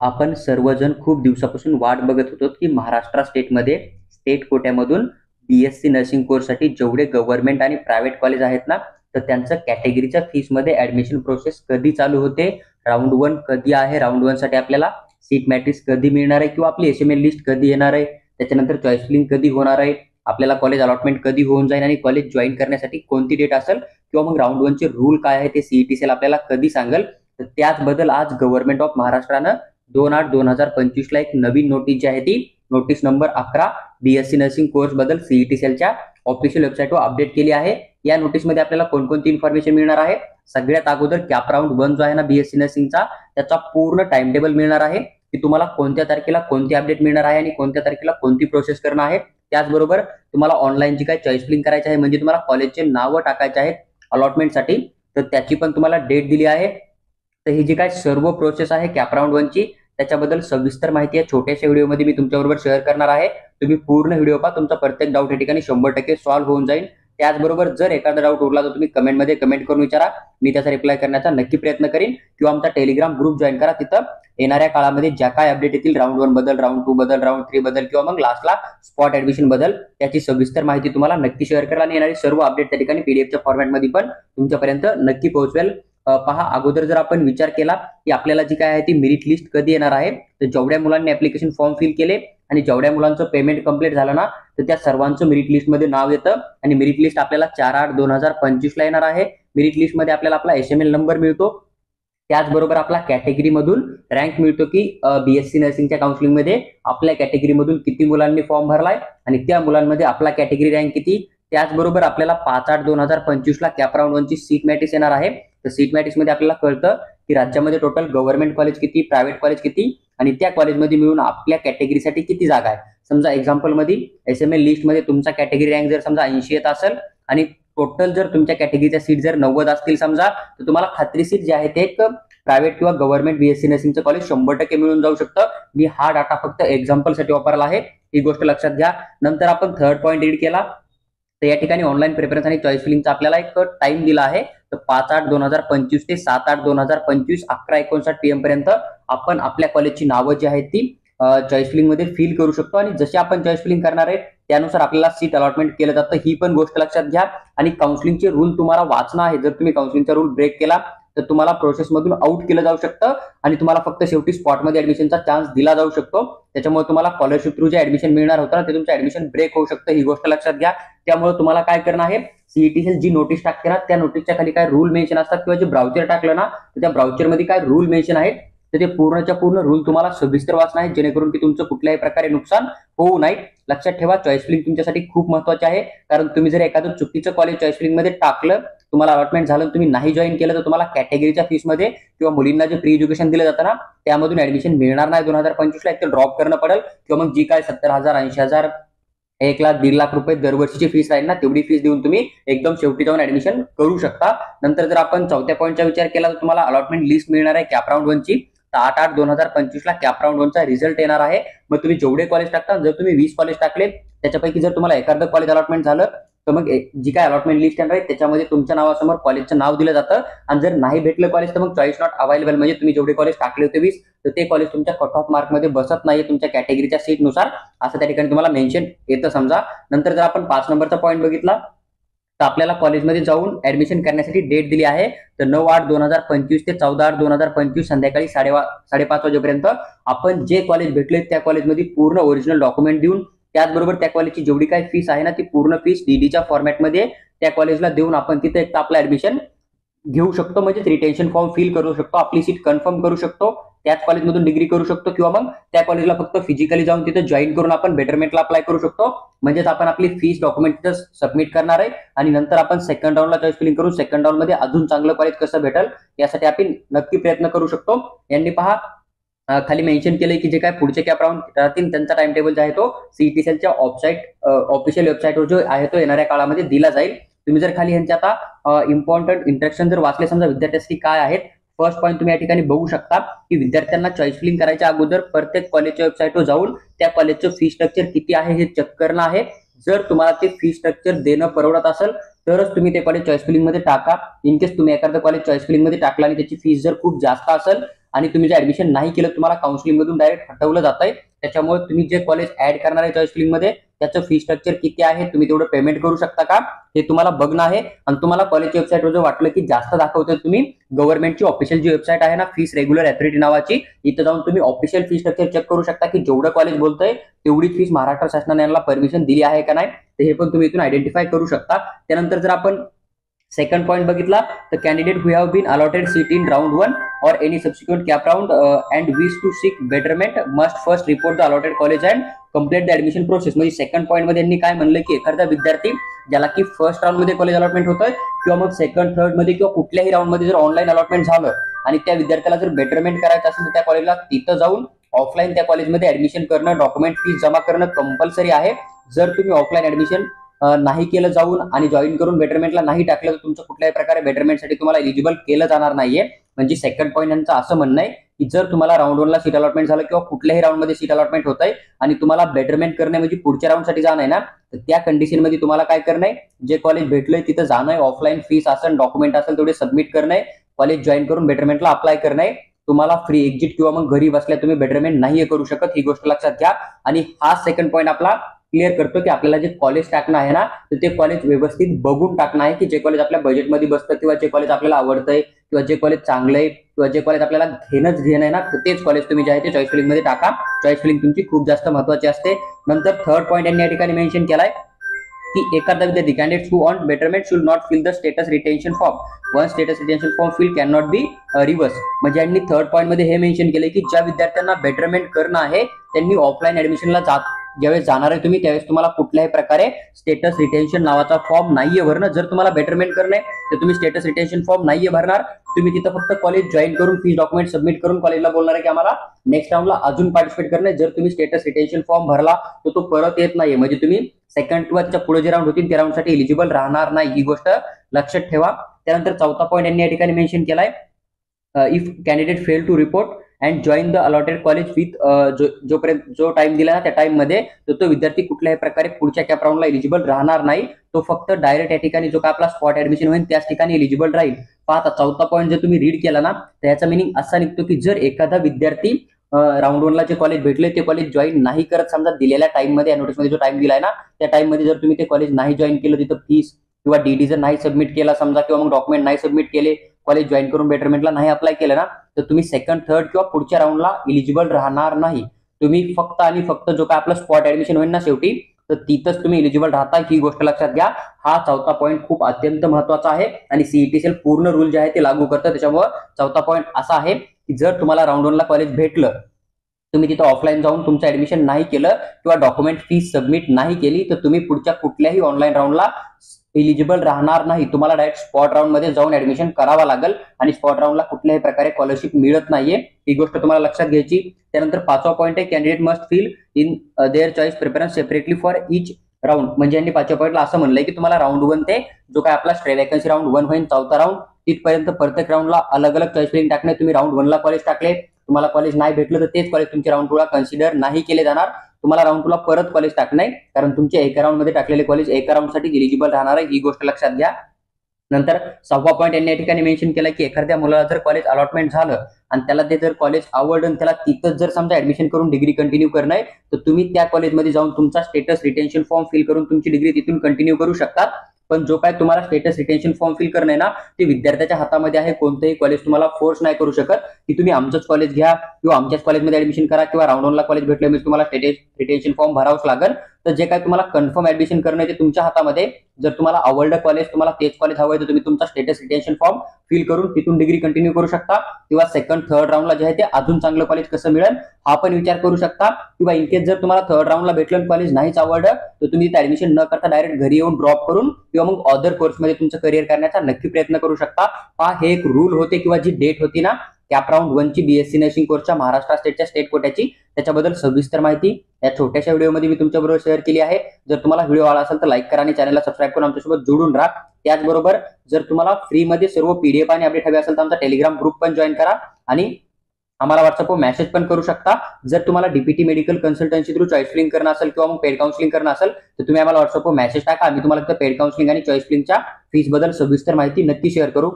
आपण सर्वजण खूप दिवसापासून वाट बघत होतो की महाराष्ट्र स्टेटमध्ये स्टेट कोट्यामधून बीएससी नर्सिंग कोर्ससाठी जेवढे गव्हर्नमेंट आणि प्रायव्हेट कॉलेज आहेत ना, तर त्यांचं कॅटेगरीच्या फीसमध्ये ऍडमिशन प्रोसेस कधी चालू होते, राऊंड वन कधी आहे, राऊंड वन साठी आपल्याला सीट मॅट्रिक्स कधी मिळणार आहे किंवा आपली एसएमएल लिस्ट कधी येणार आहे, त्याच्यानंतर चॉईस फिलिंग कधी होणार आहे, आपल्याला कॉलेज अलॉटमेंट कधी होऊन जाईल आणि कॉलेज जॉईन करण्यासाठी कोणती डेट असेल किंवा मग राऊंड वनचे रूल काय आहे ते सीईटी सेल आपल्याला कधी सांगेल. तर त्याचबद्दल आज गव्हर्नमेंट ऑफ महाराष्ट्रानं 2/8/2025 ला एक नवीन नोटीस जी आहे ती notice number 11 BSc nursing course बद्दल सीईटी सेलच्या ऑफिशियल वेबसाईटवर अपडेट केली आहे. या नोटीसमध्ये आपल्याला कोणकोणती इन्फॉर्मेशन मिळणार आहे? सगळ्यात अगोदर कॅप राऊंड वन जो आहे ना बीएससी नर्सिंगचा, त्याचा पूर्ण टाइम टेबल मिळणार आहे की तुम्हाला कोणत्या तारखेला कोणती अपडेट मिळणार आहे आणि कोणत्या तारखेला कोणती प्रोसेस करणं आहे. त्याचबरोबर तुम्हाला ऑनलाईन जी काही चॉईस फिलिंग करायची आहे, म्हणजे तुम्हाला कॉलेजचे नावं टाकायचे आहेत अलॉटमेंटसाठी, तर त्याची पण तुम्हाला डेट दिली आहे. तर ही जी काय सर्व प्रोसेस आहे कॅप राऊंड वनची, त्याच्याबद्दल सविस्तर माहिती या छोट्याशा व्हिडिओमध्ये मी तुमच्याबरोबर शेअर करणार आहे. तुम्ही पूर्ण व्हिडिओ पहा, तुमचा प्रत्येक डाऊट या ठिकाणी 100% सॉल्व्ह होऊन जाईल. त्याचबरोबर जर एखादा डाऊट उरला तर तुम्ही कमेंटमध्ये कमेंट करून विचारा, मी त्याचा रिप्लाय करण्याचा नक्की प्रयत्न करीन. किंवा आमचा टेलिग्राम ग्रुप जॉईन करा, तिथं येणाऱ्या काळामध्ये ज्या काय अपडेट येतील राऊंड वन बद्दल, राऊंड टू बद्दल, राऊंड थ्री बद्दल किंवा मग लास्टला स्पॉट ऍडमिशन बद्दल त्याची सविस्तर माहिती तुम्हाला नक्की शेअर करा आणि येणारी सर्व अपडेट त्या ठिकाणी पीडीएफच्या फॉर्मॅटमध्ये पण तुमच्यापर्यंत नक्की पोहोचवेल. पहा, अगोदर जर आपण विचार केला की आपल्याला जी काय आहे ती मेरिट लिस्ट कधी येणार आहे, तर जेवढ्या मुलांनी ऍप्लिकेशन फॉर्म फिल केले आणि जेवढ्या मुलांचं पेमेंट कंप्लीट झालं ना, तर त्या सर्वांचं मेरिट लिस्टमध्ये नाव येतं आणि मेरिट लिस्ट आपल्याला 4/8/2025 ला येणार आहे. मेरिट लिस्टमध्ये आपल्याला आपला एसएमएल नंबर मिळतो, त्याचबरोबर आपला कॅटेगरीमधून रँक मिळतो की बीएससी नर्सिंगच्या काउन्सिलिंगमध्ये आपल्या कॅटेगरीमधून किती मुलांनी फॉर्म भरलाय आणि त्या मुलांमध्ये आपला कॅटेगरी रँक किती. त्याचबरोबर आपल्याला 5/8/2025 ला कॅप राऊंड वनची सीट मॅट्रिक्स येणार आहे. तर सीट मॅट्रिक्स मध्ये आपल्याला कळतं की राज्यामध्ये टोटल गव्हर्नमेंट कॉलेज किती, प्रायव्हेट कॉलेज किती आणि त्या कॉलेजमध्ये मिळून आपल्या कॅटेगरीसाठी किती जागा आहे. समजा एक्झाम्पल मध्ये एसएमएल लिस्ट मध्ये तुमचा कॅटेगरी रँक जर समजा 80 येत असेल आणि टोटल जर तुमच्या कॅटेगरीच्या सीट जर 90 असतील समजा, तर तुम्हाला खात्रीशीर जे आहे ते एक प्रायव्हेट किंवा गव्हर्नमेंट बीएससी नर्सिंगचं कॉलेज 100% मिळून जाऊ शकतं. मी हा डाटा फक्त एक्झाम्पल साठी वापरला आहे, ही गोष्ट लक्षात घ्या. नंतर आपण थर्ड पॉईंट रीड केला, तर या ठिकाणी ऑनलाईन प्रेफरन्स आणि चॉईस फिलिंगचा आपल्याला एक टाइम दिला आहे. तर 5/8/2025 ते 7/8/2025 11:59 PM पर्यंत आपण आपल्या कॉलेजची नावं जी आहेत ती चॉईस फिलिंग मध्ये फिल करू शकतो आणि जसे आपण चॉईस फिलिंग करणार आहे त्यानुसार आपल्याला सीट अलॉटमेंट केलं जातं. ही पण गोष्ट लक्षात घ्या. आणि काउन्सिलिंगचे रूल तुम्हाला वाचणं आहे. जर तुम्ही काउन्सिलिंगचा रूल ब्रेक केला तर तुम्हाला प्रोसेसमधून आउट केलं जाऊ शकतं आणि तुम्हाला फक्त शेवटी स्पॉटमध्ये ऍडमिशनचा चान्स दिला जाऊ शकतो. त्याच्यामुळे तुम्हाला स्कॉलरशिप थ्रू जे ऍडमिशन मिळणार होतं ते तुमचं ऍडमिशन ब्रेक होऊ शकतं, ही गोष्ट लक्षात घ्या. त्यामुळे तुम्हाला काय करणं आहे, सीईटी सेल जी नोटीस टाकते ना, त्या नोटीसच्या खाली काय रूल मेन्शन असतात किंवा जे ब्राउचर टाकलं ना, तर त्या ब्राउचरमध्ये काय रूल मेन्शन आहेत, तर ते पूर्णच्या पूर्ण रूल तुम्हाला सविस्तर वाचणं आहे, जेणेकरून की तुमचं कुठल्याही प्रकारे नुकसान होऊ नये. लक्षात ठेवा, चॉईस फिलिंग तुमच्यासाठी खूप महत्वाचे आहे. कारण तुम्ही जर एखादं चुकीचं कॉलेज चॉईस फिलिंग मध्ये टाकलं, तुम्हाला अलॉटमेंट झालं, तुम्ही नाही जॉईन केलं, तर तुम्हाला कॅटेगरीच्या फीसमध्ये किंवा मुलींना जे फ्री एज्युकेशन दिलं जातं ना, त्यामधून ऍडमिशन मिळणार नाही. 2025 ला एक तर ड्रॉप करणं पडेल किंवा मग जी काय 70,000 80,000 1 लाख 1.5 लाख रुपये दरवर्षीची फीस राहील ना, तेवढी फीस देऊन तुम्ही एकदम शेवटी जाऊन ऍडमिशन करू शकता. नंतर जर आपण चौथ्या पॉईंटचा विचार केला, तर तुम्हाला अलॉटमेंट लिस्ट मिळणार आहे कॅप राऊंड वनची. 8/8/2025 ला कॅप राऊंड वनचा रिझल्ट येणार आहे. मग तुम्ही जेवढे कॉलेज टाकता, जर तुम्ही 20 कॉलेज टाकले, त्याच्यापैकी जर तुम्हाला एखादं कॉलेज अलॉटमेंट झालं, तर मग जी काय अलॉटमेंट लिस्ट येणार आहे त्याच्यामध्ये तुमच्या नावासमोर कॉलेजचं नाव दिलं जातं. आणि जर नाही भेटलं कॉलेज, तर मग चॉईस नॉट अवेलेबल, म्हणजे तुम्ही जेवढे कॉलेज टाकले होते 20, तर ते कॉलेज तुमच्या कट ऑफ मार्क मध्ये बसत नाहीये तुमच्या कॅटेगरीच्या सीटनुसार, असं त्या ठिकाणी तुम्हाला मेन्शन येतं समजा. नंतर जर आपण 5 नंबरचा पॉईंट बघितला, तर आपल्याला कॉलेजमध्ये जाऊन ऍडमिशन करण्यासाठी डेट दिली आहे. तर 9/8/2025 ते 14/8/2025 संध्याकाळी 5:30 वाजेपर्यंत आपण जे कॉलेज भेटले त्या कॉलेजमध्ये पूर्ण ओरिजिनल डॉक्युमेंट देऊन, त्याचबरोबर त्या कॉलेजची जेवढी काही फीस आहे ना, ती पूर्ण फीस डीडीच्या फॉर्मॅटमध्ये त्या कॉलेजला देऊन आपण तिथे एक आपलं ऍडमिशन घेऊ शकतो, म्हणजे रिटेन्शन फॉर्म फिल करू शकतो, आपली सीट कन्फर्म करू शकतो, त्याच कॉलेजमधून डिग्री करू शकतो किंवा मग त्या कॉलेजला फक्त फिजिकली जाऊन तिथे जॉईन करून आपण बेटरमेंटला अप्लाय करू शकतो. म्हणजेच आपण आपली फीस डॉक्युमेंट तिथे सबमिट करणार आहे आणि नंतर आपण सेकंड राऊंडला चॉईस फिलिंग करून सेकंड राऊंड मध्ये अजून चांगलं कॉलेज कसं भेटेल यासाठी आपण नक्की प्रयत्न करू शकतो. यांनी पहा खाली मेन्शन केलंय की जे काय पुढचे कॅप राऊंड राहतील त्यांचा टाइम टेबल जो आहे तो सीईटी सेलच्या ऑफिशियल वेबसाईटवर जो आहे तो येणाऱ्या काळामध्ये दिला जाईल. तुम्ही जर खाली यांचे आता इम्पॉर्टंट इंस्ट्रक्शन जर वाचले समजा विद्यार्थ्यांसाठी काय आहेत, फर्स्ट पॉईंट तुम्ही या ठिकाणी बघू शकता की विद्यार्थ्यांना चॉईस फिलिंग करायच्या अगोदर प्रत्येक कॉलेजच्या वेबसाईटवर जाऊन त्या कॉलेजचं फी स्ट्रक्चर किती आहे हे चेक करणं आहे. जर तुम्हाला ते फी स्ट्रक्चर देणं परवडत असेल तरच तुम्ही ते कॉलेज चॉईस फिलिंग मध्ये टाका. इन केस तुम्ही एखादं कॉलेज चॉईस फिलिंग मध्ये टाकला आणि त्याची फीस जर खूप जास्त असेल आणि तुम्ही जे ऍडमिशन नाही केलं तुम्हाला काउन्सिलिंग मधून डायरेक्ट हटवलं जात आहे. त्याच्यामुळे तुम्ही जे कॉलेज ऍड करणार आहे चॉईस फिलिंग मध्ये त्याचं फी स्ट्रक्चर किती आहे, तुम्ही तेवढं पेमेंट करू शकता का, हे तुम्हाला बघणं आहे. आणि तुम्हाला कॉलेजच्या वेबसाईटवर जर वाटलं की जास्त दाखवतोय, तुम्ही गव्हर्नमेंटची ऑफिशियल जी वेबसाईट आहे ना, फीस रेग्युलर अथॉरिटी नावाची, इथं जाऊन तुम्ही ऑफिशियल फी स्ट्रक्चर चेक करू शकता की जेवढं कॉलेज बोलतंय तेवढीच फीस महाराष्ट्र शासनाने यांना परमिशन दिली आहे का नाही, तर हे पण तुम्ही इथून आयडेंटिफाय करू शकता. त्यानंतर जर आपण सेकंड पॉइंट बघितला तर candidate who have been allotted seat in round 1 or any subsequent cap round and wish to seek betterment must first report the allotted college and complete the admission process. म्हणजे second point मध्ये यांनी काय म्हणलं की एखादा विद्यार्थी ज्याला की फर्स्ट राऊंड मध्ये कॉलेज अलॉटमेंट होतंय किंवा मग सेकंड थर्ड मध्ये किंवा कुठल्याही राऊंड मध्ये जर ऑनलाईन अलॉटमेंट झालं आणि त्या विद्यार्थ्याला जर बेटरमेंट करायचं असेल तर त्या कॉलेजला तिथं जाऊन ऑफलाईन त्या कॉलेजमध्ये ऍडमिशन करणं, डॉक्युमेंट फीस जमा करणं कंपल्सरी आहे. जर तुम्ही ऑफलाईन ऍडमिशन नाही केलं जाऊन आणि जॉईन करून बेटरमेंटला नाही टाकलं तर तुमचं कुठल्याही प्रकारे बेटरमेंटसाठी तुम्हाला एलिजिबल केलं जाणार नाहीये. म्हणजे सेकंड पॉईंट यांचं असं म्हणणं आहे की जर तुम्हाला राऊंड 1 ला सीट अलॉटमेंट झालं किंवा कुठल्याही राऊंड मध्ये सीट अलॉटमेंट होत आहे आणि तुम्हाला बेटरमेंट करणे म्हणजे पुढच्या राऊंडसाठी जाणं आहे ना, तर त्या कंडिशन मध्ये तुम्हाला काय करणं आहे, जे कॉलेज भेटलंय तिथं जाणं आहे, ऑफलाईन फीस असेल डॉक्युमेंट असेल तेवढे सबमिट करणं आहे, कॉलेज जॉईन करून बेटरमेंटला अप्लाय करणं आहे. तुम्हाला फ्री एक्झिट किंवा मग घरी बसल्या तुम्ही बेटरमेंट नाही करू शकत, ही गोष्ट लक्षात घ्या. आणि हा सेकंड पॉईंट आपला क्लिअर करतो की आपल्याला जे कॉलेज टाकणं आहे ना, तर ते कॉलेज व्यवस्थित बघून टाकणं आहे की जे कॉलेज आपल्या बजेटमध्ये बसतं किंवा जे कॉलेज आपल्याला आवडतंय किंवा जे कॉलेज चांगलं आहे किंवा जे कॉलेज आपल्याला घेणं आहे ना, तेच कॉलेज तुम्ही जे आहे ते चॉईस फिलिंग मध्ये टाका. चॉईस फिलिंग तुमची खूप जास्त महत्वाची असते. नंतर थर्ड पॉईंट यांनी या ठिकाणी मेन्शन केलाय की एखादा विद्यार्थी candidates who want betterment should not fill the status retention form one status retention form fill can not be reverse. म्हणजे यांनी थर्ड पॉईंट मध्ये हे मेन्शन केले की ज्या विद्यार्थ्यांना बेटरमेंट करणं आहे त्यांनी ऑफलाईन ऍडमिशनला ज्यावेळेस जाणार आहे तुम्ही त्यावेळेस तुम्हाला कुठल्याही प्रकारे स्टेटस रिटेन्शन नावाचा फॉर्म नाहीये भरणं. जर तुम्हाला बेटरमेंट करणे तर तुम्ही स्टेटस रिटेन्शन फॉर्म नाहीये भरणार. तुम्ही तिथं फक्त कॉलेज जॉईन करून फीस डॉक्युमेंट सबमिट करून कॉलेजला बोलणार आहे की आम्हाला नेक्स्ट राऊंडला अजून पार्टिसिपेट करणे. जर तुम्ही स्टेटस रिटेन्शन फॉर्म भरला तर तो परत येत नाहीये, म्हणजे तुम्ही सेकंड टूच्या पुढे जे राऊंड होतील त्या राऊंडसाठी एलिजिबल राहणार नाही, ही गोष्ट लक्षात ठेवा. त्यानंतर चौथा पॉईंट यांनी या ठिकाणी मेन्शन केलाय if candidate fail to report and join the allotted college with जोपर्यंत जो टाइम दिला ना त्या टाइम मध्ये तो विद्यार्थी कुठल्याही प्रकारे पुढच्या कॅप राऊंडला एलिजिबल राहणार नाही. तो फक्त डायरेक्ट या ठिकाणी जो काय आपला स्पॉट ऍडमिशन होईल त्याच ठिकाणी एलिजिबल राहील. पाहता चौथा पॉईंट जर तुम्ही रीड केला ना तर याचा मिनिंग असा निघतो की जर एखादा विद्यार्थी राऊंड 1 ला जे कॉलेज भेटले ते कॉलेज जॉईन नाही करत, समजा दिलेल्या टाइम मध्ये नोटीसमध्ये जो टाइम दिलाय ना त्या टाइम मध्ये जर तुम्ही ते कॉलेज नाही जॉईन केलं, तिथं फीस किंवा डीडी जर नाही सबमिट केला समजा किंवा मग डॉक्युमेंट नाही सबमिट केले, कॉलेज जॉईन करून बेटरमेंटला नाही अप्लाय केलं ना, तर तुम्ही सेकंड थर्ड किंवा पुढच्या राऊंडला एलिजिबल राहणार नाही. तुम्ही फक्त आणि फक्त जो काय आपलं स्पॉट ऍडमिशन होईल ना शेवटी, तर तिथंच तुम्ही एलिजिबल राहता, ही गोष्ट लक्षात घ्या. हा चौथा पॉईंट खूप अत्यंत महत्वाचा आहे आणि सीईटीसीएल पूर्ण रूल जे आहे ते लागू करतं. त्याच्यामुळे चौथा पॉईंट असा आहे की जर तुम्हाला राऊंड 1 ला कॉलेज भेटलं, तुम्ही तिथं ऑफलाईन जाऊन तुमचं ऍडमिशन नाही केलं किंवा डॉक्युमेंट फीस सबमिट नाही केली, तर तुम्ही पुढच्या कुठल्याही ऑनलाईन राऊंडला एलिजिबल राहणार नाही. तुम्हाला डायरेक्ट स्पॉट राऊंड मध्ये जाऊन ऍडमिशन करावा लागेल आणि स्पॉट राऊंडला कुठल्याही प्रकारे स्कॉलरशिप मिळत नाहीये, ही गोष्ट तुम्हाला लक्षात घ्यायची. त्यानंतर पाचवा पॉईंट आहे candidate must fill in their choice preference separately for each round. म्हणजे यांनी पाचव्या पॉईंटला असं म्हणलंय की तुम्हाला राऊंड 1 ते जो काय आपला स्ट्रे वॅकन्सी राऊंड 1 होईल चौथा राऊंड तिथपर्यंत प्रत्येक राऊंडला अलग अलग चॉईस फिलिंग टाकणे. तुम्ही राऊंड 1 ला कॉलेज टाकले, तुम्हाला कॉलेज नाही भेटलं तर तेच कॉलेज तुमचे राऊंड 2 ला कन्सिडर नाही केले जाणार. तुम्हाला राऊंड 2 ला परत कॉलेज टाकणे, कारण तुमचे एका राऊंड मध्ये टाकलेले कॉलेज एका राऊंड साठी एलिजिबल राहणार आहे, ही गोष्ट लक्षात घ्या. नंतर सहावा पॉईंट यांनी या ठिकाणी मेन्शन केला की एखाद्या मुलाला जर कॉलेज अलॉटमेंट झालं आणि त्याला ते जर कॉलेज आवडलं त्याला तिथंच जर समजा ऍडमिशन करून डिग्री कंटिन्यू करणं आहे, तर तुम्ही त्या कॉलेजमध्ये जाऊन तुमचा स्टेटस रिटेन्शन फॉर्म फिल करून तुमची डिग्री तिथून कंटिन्यू करू शकतात. पण जो काय तुम्हाला स्टेटस रिटेन्शन फॉर्म फिल करणं आहे ना, ते विद्यार्थ्याच्या हातामध्ये आहे. कोणतेही कॉलेज तुम्हाला फोर्स नाही करू शकत की तुम्ही आमचंच कॉलेज घ्या किंवा आमच्याच कॉलेजमध्ये ऍडमिशन करा किंवा राऊंड 1 ला कॉलेज भेटलं म्हणजे तुम्हाला स्टेटस रिटेन्शन फॉर्म भरावंच लागेल. तर जे काय तुम्हाला कन्फर्म ऍडमिशन करणं आहे ते तुमच्या हातामध्ये. जर तुम्हाला आवडलं कॉलेज, तुम्हाला तेच कॉलेज हवं आहे, तर तुम्ही तुमचा स्टेटस रिटेन्शन फॉर्म फिल करून तिथून डिग्री कंटिन्यू करू शकता. किंवा सेकंड थर्ड राऊंडला जे आहे ते अजून चांगलं कॉलेज कसं मिळेल हा पण विचार करू शकता. किंवा इनकेस जर तुम्हाला थर्ड राऊंडला भेटलं कॉलेज नाहीच आवडलं, तर तुम्ही तिथे ऍडमिशन न करता डायरेक्ट घरी येऊन ड्रॉप करून किंवा मग अदर कोर्समध्ये तुमचं करिअर करण्याचा नक्की प्रयत्न करू शकता. हा हे एक रूल होते किंवा जी डेट होती ना कॅप राऊंड 1 ची बीएससी नर्सिंग कोर्सच्या महाराष्ट्र स्टेटच्या स्टेट कोट्याची, त्याच्याबद्दल सविस्तर माहिती या छोट्याशा व्हिडिओमध्ये मी तुमच्याबरोबर शेअर केली आहे. जर तुम्हाला व्हिडिओ आवडला असेल तर लाईक करा आणि चॅनलला सबस्क्राईब करून आमच्यासोबत जोडून राहा. त्याचबरोबर जर तुम्हाला फ्रीमध्ये सर्व पीडीएफ आणि अपडेट हवे असेल तर आमचा टेलिग्राम ग्रुप पण जॉईन करा आणि आम्हाला व्हॉट्सअपवर मेसेज पण करू शकता. जर तुम्हाला DPT medical consultancy through choice filling करणं असेल किंवा मग पेड काउन्सिलिंग करणं असेल तर तुम्ही आम्हाला व्हॉट्सअपवर मेसेज टाका. आम्ही तुम्हाला पेड काउन्सिलिंग आणि चॉईस फिलिंगच्या फीस बद्दल सविस्तर माहिती नक्की शेअर करू.